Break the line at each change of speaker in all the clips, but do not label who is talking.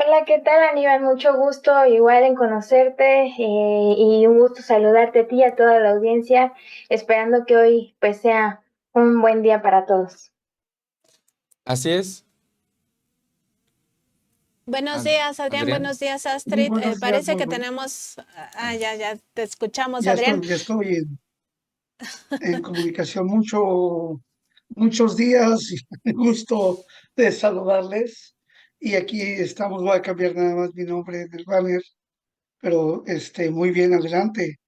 Hola, ¿qué tal, Aníbal? Mucho gusto igual en conocerte y un gusto saludarte a ti y a toda la audiencia, esperando que hoy pues sea un buen día para todos.
Así es,
Buenos días, Adrián.
Adrián.
Buenos días,
Muy
Astrid.
buenos días,
Parece
muy
que
buen-
tenemos... ya te escuchamos, Adrián.
ya estoy en comunicación muchos días y gusto de saludarles. Y aquí estamos, voy a cambiar nada más mi nombre en el banner, pero muy bien, adelante.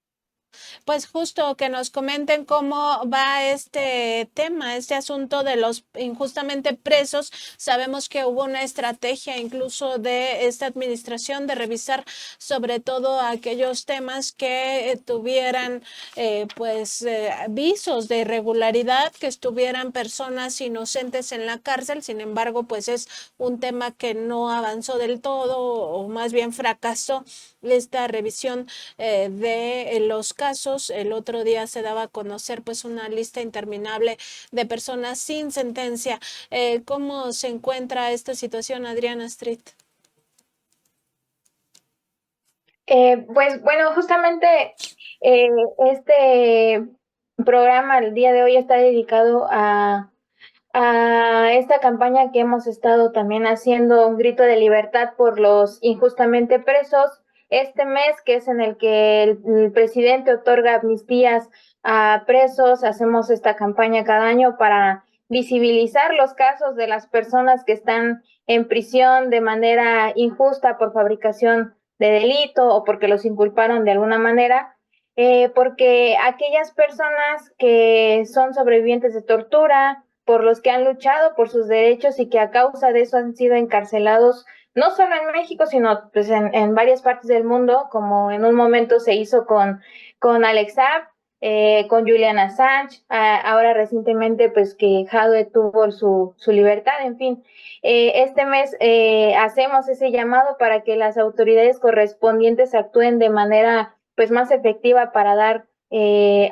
Pues justo que nos comenten cómo va este tema, este asunto de los injustamente presos. Sabemos que hubo una estrategia incluso de esta administración de revisar sobre todo aquellos temas que tuvieran visos de irregularidad, que estuvieran personas inocentes en la cárcel. Sin embargo, pues es un tema que no avanzó del todo o más bien fracasó esta revisión de los casos. El otro día se daba a conocer pues una lista interminable de personas sin sentencia. ¿Cómo se encuentra esta situación, Adriana Street?
Pues bueno, justamente eh, este programa el día de hoy está dedicado a esta campaña que hemos estado también haciendo, un grito de libertad por los injustamente presos. Este mes, que es en el que el presidente otorga amnistías a presos, hacemos esta campaña cada año para visibilizar los casos de las personas que están en prisión de manera injusta por fabricación de delito o porque los inculparon de alguna manera, porque aquellas personas que son sobrevivientes de tortura, por los que han luchado por sus derechos y que a causa de eso han sido encarcelados, no solo en México, sino pues en varias partes del mundo, como en un momento se hizo con Alex Saab, con Julian Assange, ahora recientemente pues que Jadwe tuvo su libertad, en fin. Este mes hacemos ese llamado para que las autoridades correspondientes actúen de manera pues más efectiva para dar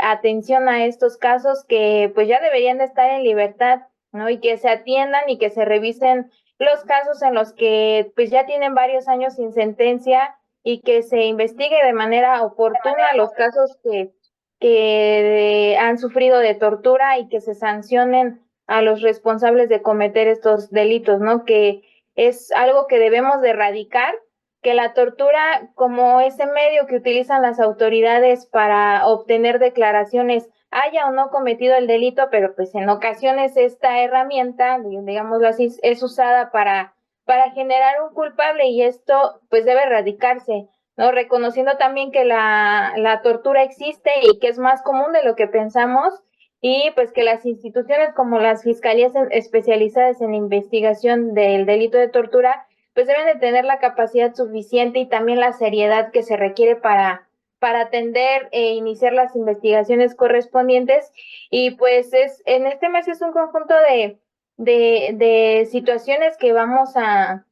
atención a estos casos que pues ya deberían de estar en libertad, ¿no? Y que se atiendan y que se revisen los casos en los que pues ya tienen varios años sin sentencia y que se investigue de manera oportuna los casos que han sufrido de tortura y que se sancionen a los responsables de cometer estos delitos, ¿no? Que es algo que debemos de erradicar, que la tortura como ese medio que utilizan las autoridades para obtener declaraciones haya o no cometido el delito, pero pues en ocasiones esta herramienta, digámoslo así, es usada para generar un culpable y esto pues debe erradicarse, ¿no? Reconociendo también que la tortura existe y que es más común de lo que pensamos y pues que las instituciones como las fiscalías especializadas en investigación del delito de tortura pues deben de tener la capacidad suficiente y también la seriedad que se requiere para atender e iniciar las investigaciones correspondientes. Y pues en este mes es un conjunto de situaciones que vamos a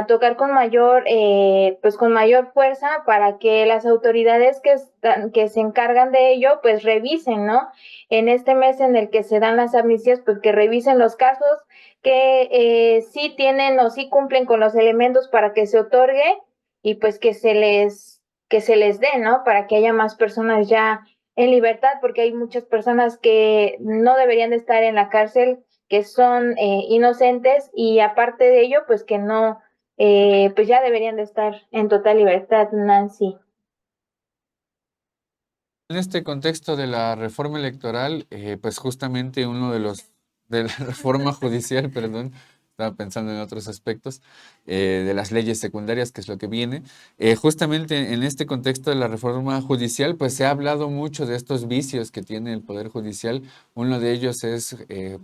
tocar con mayor, pues con mayor fuerza para que las autoridades que se encargan de ello, pues revisen, ¿no? En este mes en el que se dan las amnistías, pues que revisen los casos que sí tienen o sí cumplen con los elementos para que se otorgue y pues que se les dé, ¿no? Para que haya más personas ya en libertad, porque hay muchas personas que no deberían de estar en la cárcel que son inocentes y aparte de ello, pues que no, pues ya deberían de estar en total libertad, Nancy.
En este contexto de la reforma electoral, pues justamente uno de los, de la reforma judicial, perdón, estaba pensando en otros aspectos, de las leyes secundarias, que es lo que viene. Justamente en este contexto de la reforma judicial, pues se ha hablado mucho de estos vicios que tiene el Poder Judicial. Uno de ellos es,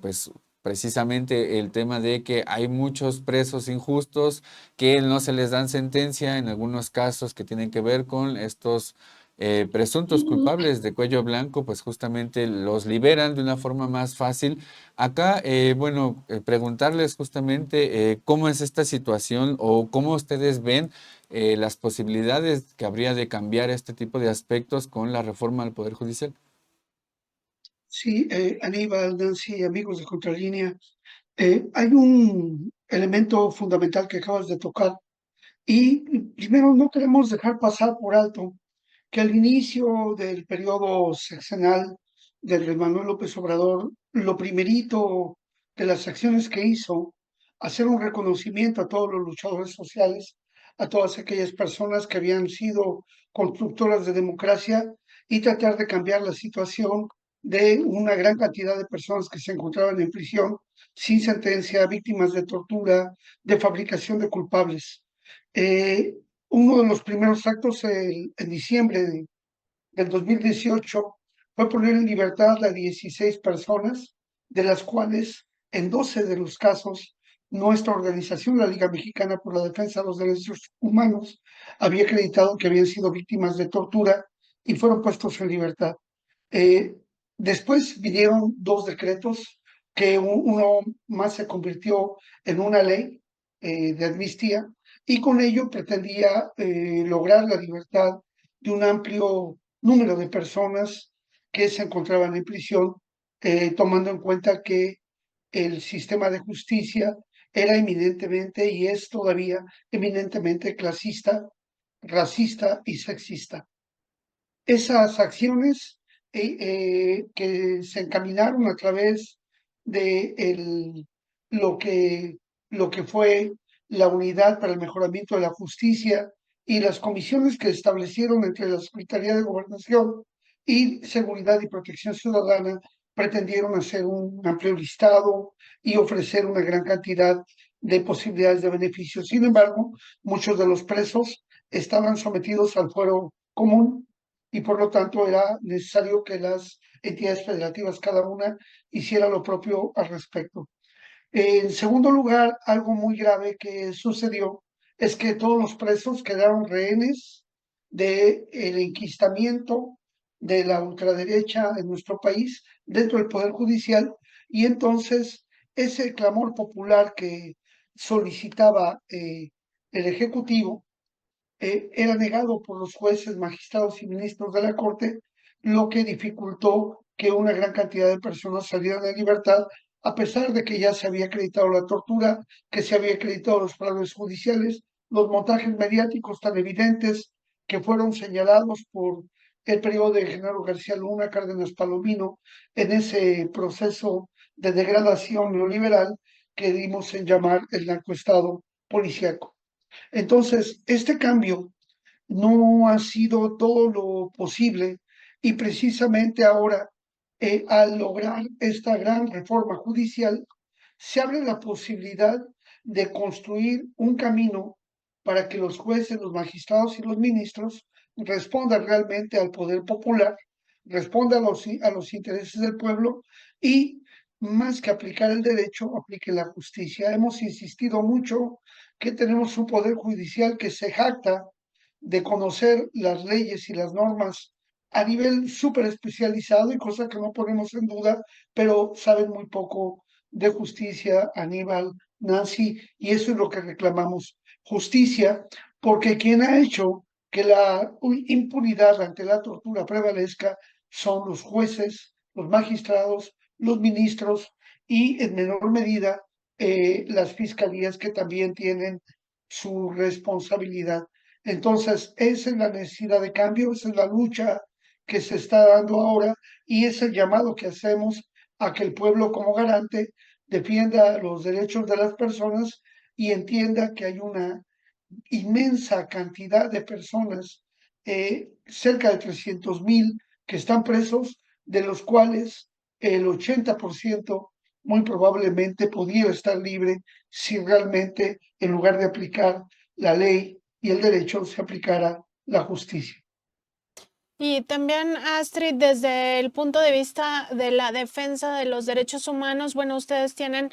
pues, precisamente el tema de que hay muchos presos injustos que no se les dan sentencia en algunos casos que tienen que ver con estos presuntos culpables de cuello blanco, pues justamente los liberan de una forma más fácil. Acá, bueno, preguntarles justamente cómo es esta situación o cómo ustedes ven las posibilidades que habría de cambiar este tipo de aspectos con la reforma al Poder Judicial.
Sí, Aníbal, Nancy, amigos de Contralínea, hay un elemento fundamental que acabas de tocar. Y primero, no queremos dejar pasar por alto que al inicio del periodo sexenal de Andrés Manuel López Obrador, lo primerito de las acciones que hizo, hacer un reconocimiento a todos los luchadores sociales, a todas aquellas personas que habían sido constructoras de democracia y tratar de cambiar la situación de una gran cantidad de personas que se encontraban en prisión sin sentencia, víctimas de tortura, de fabricación de culpables. Eh, Uno de los primeros actos en diciembre del 2018 fue poner en libertad a 16 personas, de las cuales en 12 de los casos nuestra organización, la Liga Mexicana por la Defensa de los Derechos Humanos, había acreditado que habían sido víctimas de tortura y fueron puestos en libertad. Eh, Después vinieron dos decretos, que uno más se convirtió en una ley de amnistía, y con ello pretendía lograr la libertad de un amplio número de personas que se encontraban en prisión, tomando en cuenta que el sistema de justicia era eminentemente y es todavía eminentemente clasista, racista y sexista. Esas acciones que se encaminaron a través de lo que fue la Unidad para el Mejoramiento de la Justicia y las comisiones que establecieron entre la Secretaría de Gobernación y Seguridad y Protección Ciudadana, pretendieron hacer un amplio listado y ofrecer una gran cantidad de posibilidades de beneficios. Sin embargo, muchos de los presos estaban sometidos al fuero común y por lo tanto era necesario que las entidades federativas cada una hiciera lo propio al respecto. En segundo lugar, algo muy grave que sucedió es que todos los presos quedaron rehenes del enquistamiento de la ultraderecha en nuestro país dentro del Poder Judicial, y entonces ese clamor popular que solicitaba el Ejecutivo era negado por los jueces, magistrados y ministros de la Corte, lo que dificultó que una gran cantidad de personas salieran en libertad, a pesar de que ya se había acreditado la tortura, que se había acreditado los fraudes judiciales, los montajes mediáticos tan evidentes que fueron señalados por el periodo de Genaro García Luna, Cárdenas Palomino, en ese proceso de degradación neoliberal que dimos en llamar el narcoestado policíaco. Entonces, este cambio no ha sido todo lo posible, y precisamente ahora, al lograr esta gran reforma judicial, se abre la posibilidad de construir un camino para que los jueces, los magistrados y los ministros respondan realmente al poder popular, respondan a los intereses del pueblo y, más que aplicar el derecho, aplique la justicia. Hemos insistido mucho que tenemos un poder judicial que se jacta de conocer las leyes y las normas a nivel súper especializado, y cosa que no ponemos en duda, pero saben muy poco de justicia, Aníbal, Nancy, y eso es lo que reclamamos, justicia, porque quien ha hecho que la impunidad ante la tortura prevalezca son los jueces, los magistrados, los ministros y en menor medida las fiscalías, que también tienen su responsabilidad. Entonces, esa es la necesidad de cambio, esa es la lucha que se está dando ahora, y es el llamado que hacemos a que el pueblo, como garante, defienda los derechos de las personas y entienda que hay una inmensa cantidad de personas, cerca de 300,000, que están presos, de los cuales el 80% muy probablemente pudiera estar libre si realmente, en lugar de aplicar la ley y el derecho, se aplicara la justicia.
Y también, Astrid, desde el punto de vista de la defensa de los derechos humanos, bueno, ustedes tienen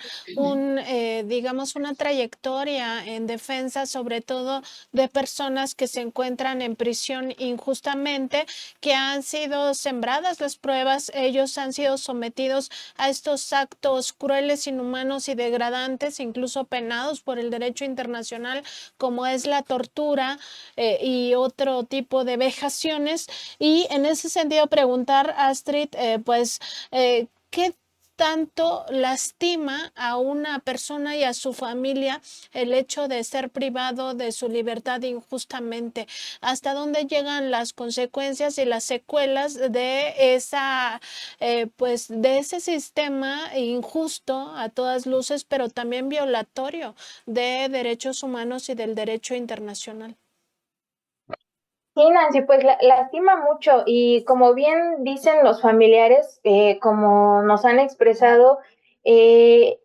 digamos, una trayectoria en defensa, sobre todo de personas que se encuentran en prisión injustamente, que han sido sembradas las pruebas, ellos han sido sometidos a estos actos crueles, inhumanos y degradantes, incluso penados por el derecho internacional, como es la tortura y otro tipo de vejaciones. Y en ese sentido preguntar, Astrid, ¿qué tanto lastima a una persona y a su familia el hecho de ser privado de su libertad injustamente, hasta dónde llegan las consecuencias y las secuelas de esa pues de ese sistema injusto a todas luces, pero también violatorio de derechos humanos y del derecho internacional.
Sí, Nancy, pues lastima mucho y como bien dicen los familiares, como nos han expresado, eh,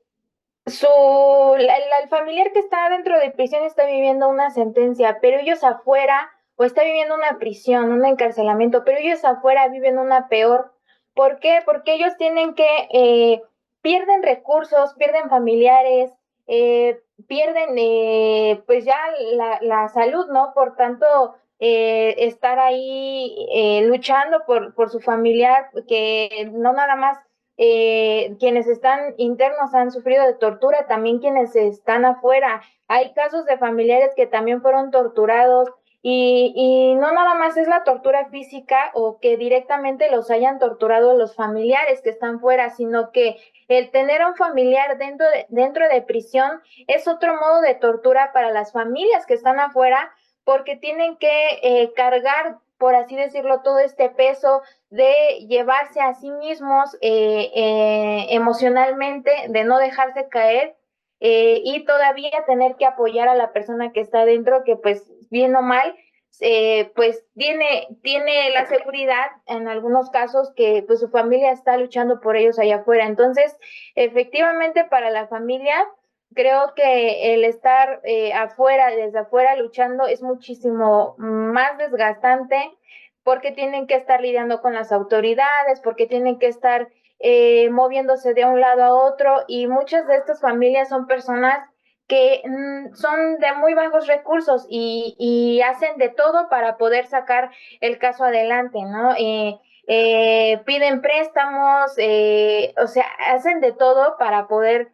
el familiar que está dentro de prisión está viviendo una sentencia, pero ellos afuera, o está viviendo una prisión, un encarcelamiento, pero ellos afuera viven una peor. ¿Por qué? Porque ellos tienen que, pierden recursos, pierden familiares, pierden pues ya la salud, ¿no? Por tanto, estar ahí luchando por su familiar, que no nada más quienes están internos han sufrido de tortura, también quienes están afuera. Hay casos de familiares que también fueron torturados y no nada más es la tortura física o que directamente los hayan torturado los familiares que están fuera, sino que el tener a un familiar dentro de prisión es otro modo de tortura para las familias que están afuera porque tienen que cargar, por así decirlo, todo este peso de llevarse a sí mismos emocionalmente, de no dejarse caer y todavía tener que apoyar a la persona que está dentro, que pues bien o mal, pues tiene la seguridad en algunos casos que pues su familia está luchando por ellos allá afuera. Entonces, efectivamente para la familia, creo que el estar afuera, desde afuera luchando es muchísimo más desgastante porque tienen que estar lidiando con las autoridades, porque tienen que estar moviéndose de un lado a otro y muchas de estas familias son personas que son de muy bajos recursos y hacen de todo para poder sacar el caso adelante, ¿no? Piden préstamos, o sea, hacen de todo para poder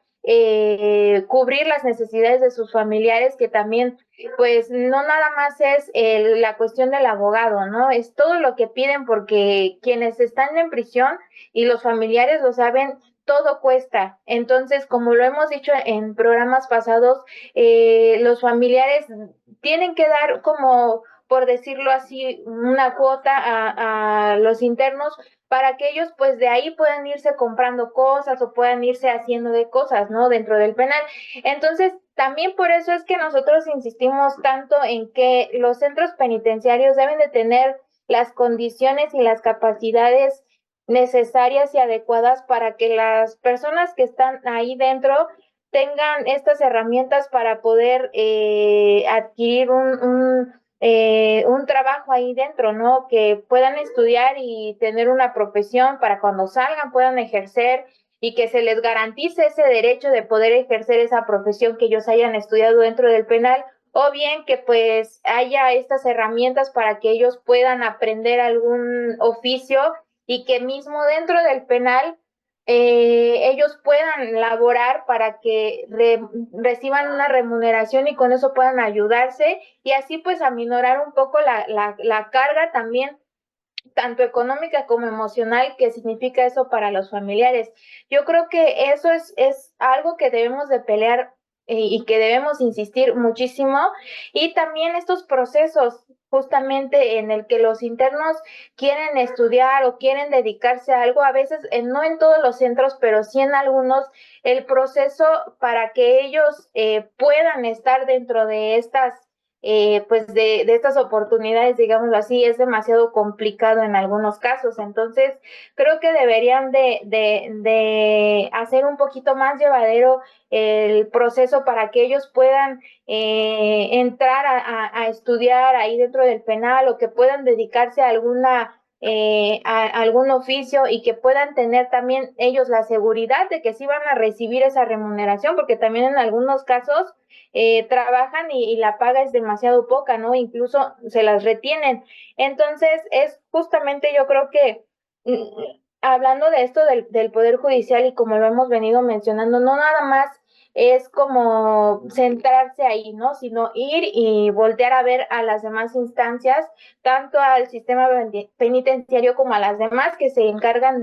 cubrir las necesidades de sus familiares, que también, pues, no nada más es la cuestión del abogado, ¿no? Es todo lo que piden porque quienes están en prisión y los familiares lo saben, todo cuesta. Entonces, como lo hemos dicho en programas pasados, los familiares tienen que dar como, por decirlo así, una cuota a los internos para que ellos pues de ahí puedan irse comprando cosas o puedan irse haciendo de cosas, ¿no? Dentro del penal. Entonces, también por eso es que nosotros insistimos tanto en que los centros penitenciarios deben de tener las condiciones y las capacidades necesarias y adecuadas para que las personas que están ahí dentro tengan estas herramientas para poder adquirir un trabajo ahí dentro, ¿no? Que puedan estudiar y tener una profesión para cuando salgan puedan ejercer y que se les garantice ese derecho de poder ejercer esa profesión que ellos hayan estudiado dentro del penal, o bien que pues haya estas herramientas para que ellos puedan aprender algún oficio y que mismo dentro del penal ellos puedan laborar para que reciban una remuneración y con eso puedan ayudarse y así pues aminorar un poco la carga también tanto económica como emocional que significa eso para los familiares. Yo creo que eso es algo que debemos de pelear y que debemos insistir muchísimo y también estos procesos justamente en el que los internos quieren estudiar o quieren dedicarse a algo, a veces no en todos los centros, pero sí en algunos, el proceso para que ellos puedan estar dentro de estas pues de estas oportunidades, digámoslo así, es demasiado complicado en algunos casos. Entonces, creo que deberían de hacer un poquito más llevadero el proceso para que ellos puedan entrar a estudiar ahí dentro del penal o que puedan dedicarse a a algún oficio y que puedan tener también ellos la seguridad de que sí van a recibir esa remuneración, porque también en algunos casos trabajan y la paga es demasiado poca, ¿no? Incluso se las retienen. Entonces, es justamente yo creo que hablando de esto del Poder Judicial y como lo hemos venido mencionando, no nada más es como centrarse ahí, ¿no? Sino ir y voltear a ver a las demás instancias, tanto al sistema penitenciario como a las demás que se encargan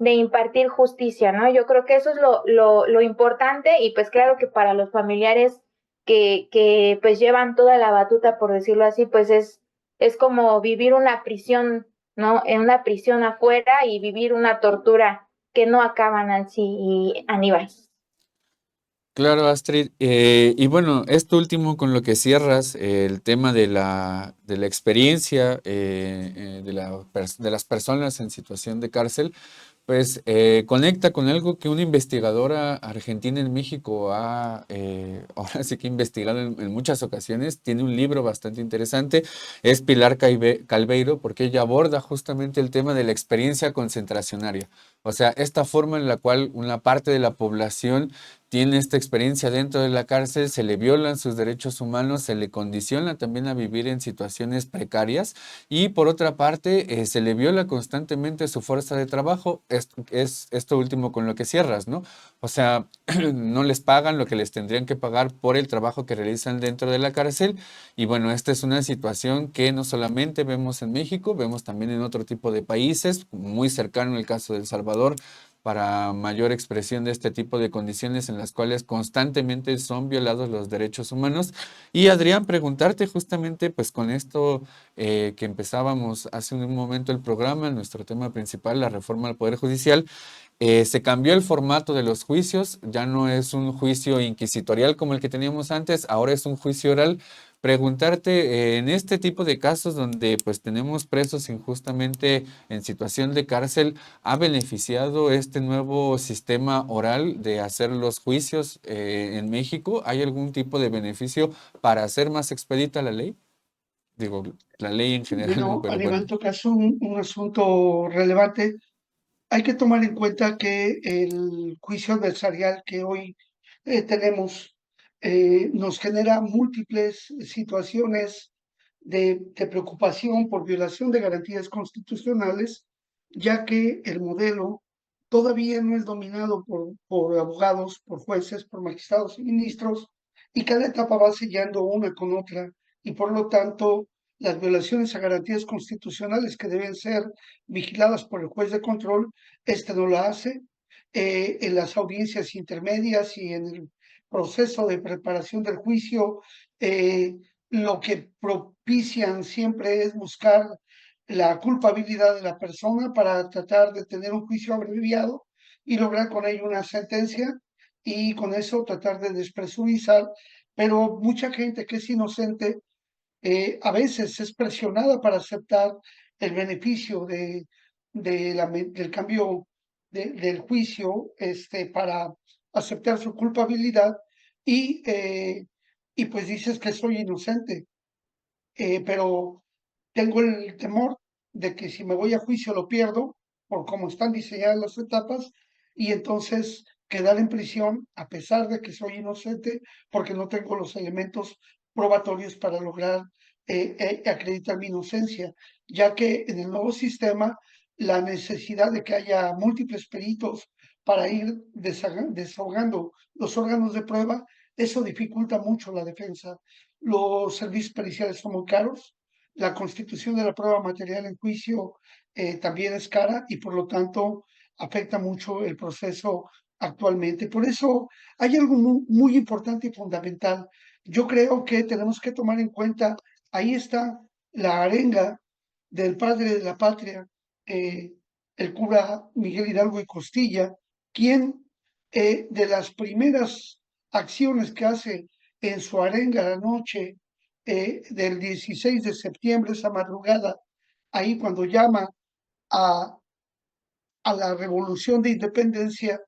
de impartir justicia, ¿no? Yo creo que eso es lo importante y pues claro que para los familiares que pues llevan toda la batuta, por decirlo así, pues es como vivir una prisión, ¿no? En una prisión afuera y vivir una tortura que no acaban así, y Aníbal.
Claro, Astrid. Y bueno, esto último con lo que cierras, el tema de la experiencia de las personas en situación de cárcel, pues conecta con algo que una investigadora argentina en México ha, ahora sí que investigado en muchas ocasiones. Tiene un libro bastante interesante, es Pilar Calveiro, porque ella aborda justamente el tema de la experiencia concentracionaria. O sea, esta forma en la cual una parte de la población tiene esta experiencia dentro de la cárcel, se le violan sus derechos humanos, se le condiciona también a vivir en situaciones precarias y por otra parte se le viola constantemente su fuerza de trabajo. Es esto último con lo que cierras, ¿no? O sea, no les pagan lo que les tendrían que pagar por el trabajo que realizan dentro de la cárcel y bueno, esta es una situación que no solamente vemos en México, vemos también en otro tipo de países, muy cercano el caso de El Salvador, para mayor expresión de este tipo de condiciones en las cuales constantemente son violados los derechos humanos. Y Adrián, preguntarte justamente, pues con esto que empezábamos hace un momento el programa, nuestro tema principal, la reforma al Poder Judicial, se cambió el formato de los juicios, ya no es un juicio inquisitorial como el que teníamos antes, ahora es un juicio oral. Preguntarte, en este tipo de casos donde pues tenemos presos injustamente en situación de cárcel, ¿ha beneficiado este nuevo sistema oral de hacer los juicios en México? ¿Hay algún tipo de beneficio para hacer más expedita la ley? Digo, la ley en general, ¿no?
Bueno,
Pero bueno.
Aníbal, tocas un asunto relevante. Hay que tomar en cuenta que el juicio adversarial que hoy tenemos nos genera múltiples situaciones de preocupación por violación de garantías constitucionales, ya que el modelo todavía no es dominado por abogados, por jueces, por magistrados y ministros, y cada etapa va sellando una con otra, y por lo tanto las violaciones a garantías constitucionales que deben ser vigiladas por el juez de control, este no la hace. En las audiencias intermedias y en el proceso de preparación del juicio, lo que propician siempre es buscar la culpabilidad de la persona para tratar de tener un juicio abreviado y lograr con ello una sentencia y con eso tratar de despresurizar, pero mucha gente que es inocente a veces es presionada para aceptar el beneficio del cambio del juicio para aceptar su culpabilidad y, eh, y pues dices que soy inocente, pero tengo el temor de que si me voy a juicio lo pierdo por cómo están diseñadas las etapas y entonces quedar en prisión a pesar de que soy inocente porque no tengo los elementos probatorios para lograr acreditar mi inocencia, ya que en el nuevo sistema la necesidad de que haya múltiples peritos para ir desahogando los órganos de prueba, eso dificulta mucho la defensa. Los servicios periciales son muy caros, la constitución de la prueba material en juicio también es cara y por lo tanto afecta mucho el proceso actualmente. Por eso hay algo muy importante y fundamental. Yo creo que tenemos que tomar en cuenta, ahí está la arenga del padre de la patria, eh, el cura Miguel Hidalgo y Costilla, quien de las primeras acciones que hace en su arenga la noche del 16 de septiembre, esa madrugada, ahí cuando llama a, a la revolución de independencia,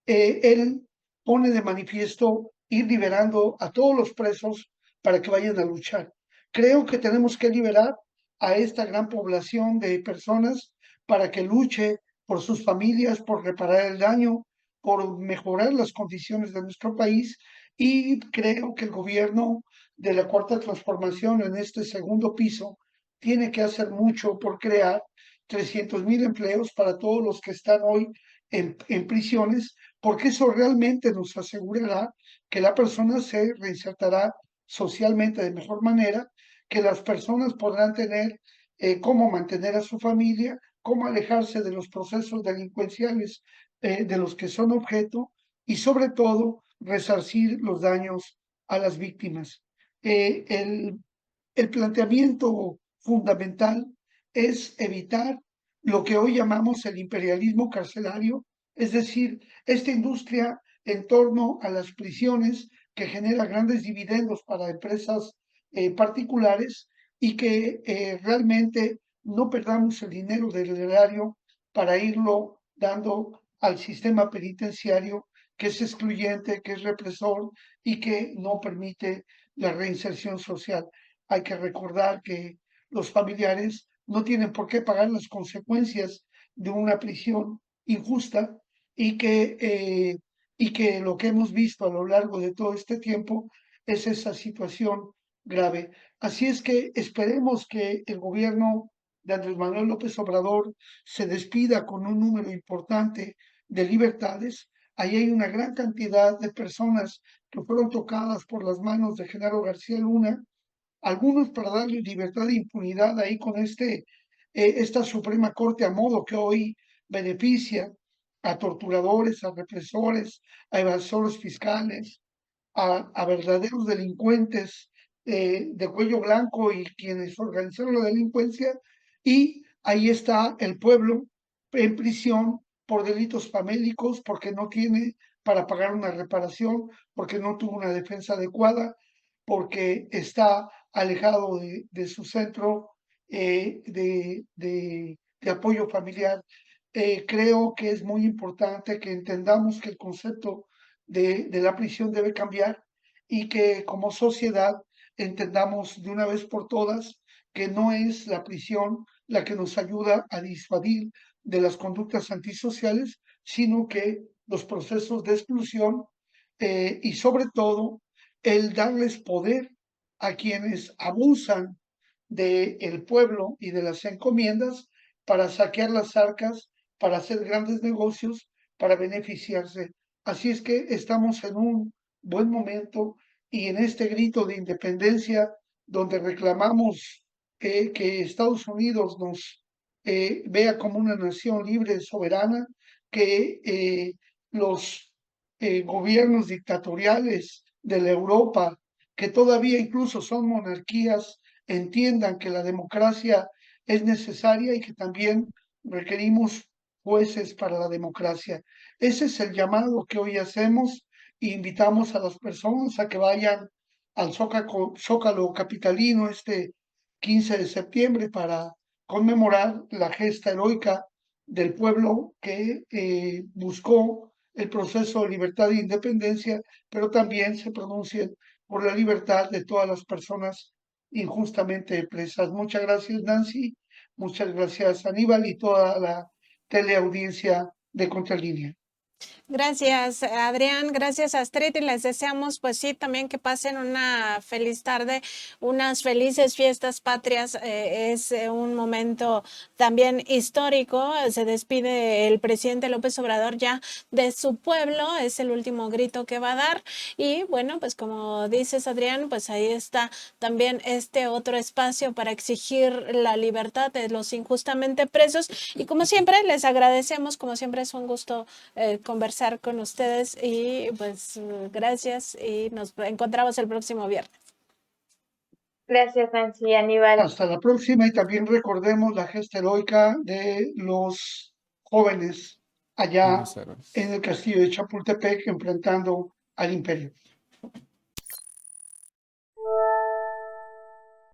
él pone de manifiesto ir liberando a todos los presos para que vayan a luchar. Creo que tenemos que liberar a esta gran población de personas para que luche por sus familias, por reparar el daño, por mejorar las condiciones de nuestro país y creo que el gobierno de la Cuarta Transformación en este segundo piso tiene que hacer mucho por crear 300,000 empleos para todos los que están hoy en prisiones, porque eso realmente nos asegurará que la persona se reinsertará socialmente de mejor manera, que las personas podrán tener cómo mantener a su familia, cómo alejarse de los procesos delincuenciales de los que son objeto y sobre todo resarcir los daños a las víctimas. El planteamiento fundamental es evitar lo que hoy llamamos el imperialismo carcelario, es decir, esta industria en torno a las prisiones que genera grandes dividendos para empresas particulares y que realmente no perdamos el dinero del erario para irlo dando al sistema penitenciario que es excluyente, que es represor y que no permite la reinserción social. Hay que recordar que los familiares no tienen por qué pagar las consecuencias de una prisión injusta y que lo que hemos visto a lo largo de todo este tiempo es esa situación grave. Así es que esperemos que el gobierno de Andrés Manuel López Obrador se despida con un número importante de libertades. Ahí hay una gran cantidad de personas que fueron tocadas por las manos de Genaro García Luna, algunos para darle libertad e impunidad ahí con esta Suprema Corte a modo que hoy beneficia a torturadores, a represores, a evasores fiscales, a verdaderos delincuentes de cuello blanco y quienes organizaron la delincuencia, y ahí está el pueblo en prisión por delitos famélicos, porque no tiene para pagar una reparación, porque no tuvo una defensa adecuada, porque está alejado de su centro de apoyo familiar. Creo que es muy importante que entendamos que el concepto de la prisión debe cambiar y que como sociedad entendamos de una vez por todas que no es la prisión la que nos ayuda a disuadir de las conductas antisociales, sino que los procesos de exclusión y sobre todo el darles poder a quienes abusan del pueblo y de las encomiendas para saquear las arcas, para hacer grandes negocios, para beneficiarse. Así es que estamos en un buen momento y en este grito de independencia donde reclamamos que Estados Unidos nos vea como una nación libre, soberana, que los gobiernos dictatoriales de la Europa, que todavía incluso son monarquías, entiendan que la democracia es necesaria y que también requerimos jueces para la democracia. Ese es el llamado que hoy hacemos e invitamos a las personas a que vayan al Zócalo capitalino este 15 de septiembre para conmemorar la gesta heroica del pueblo que buscó el proceso de libertad e independencia, pero también se pronuncien por la libertad de todas las personas injustamente presas. Muchas gracias, Nancy. Muchas gracias, Aníbal, y toda la teleaudiencia de Contralínea.
Gracias, Adrián. Gracias, Astrid. Y les deseamos, pues sí, también que pasen una feliz tarde, unas felices fiestas patrias. Es un momento también histórico. Se despide el presidente López Obrador ya de su pueblo. Es el último grito que va a dar. Y bueno, pues como dices, Adrián, pues ahí está también este otro espacio para exigir la libertad de los injustamente presos. Y como siempre, les agradecemos. Como siempre, es un gusto conversar con ustedes y pues gracias y nos encontramos el próximo viernes.
Gracias, Nancy, Aníbal.
Hasta la próxima y también recordemos la gesta heroica de los jóvenes allá en el castillo de Chapultepec enfrentando al imperio.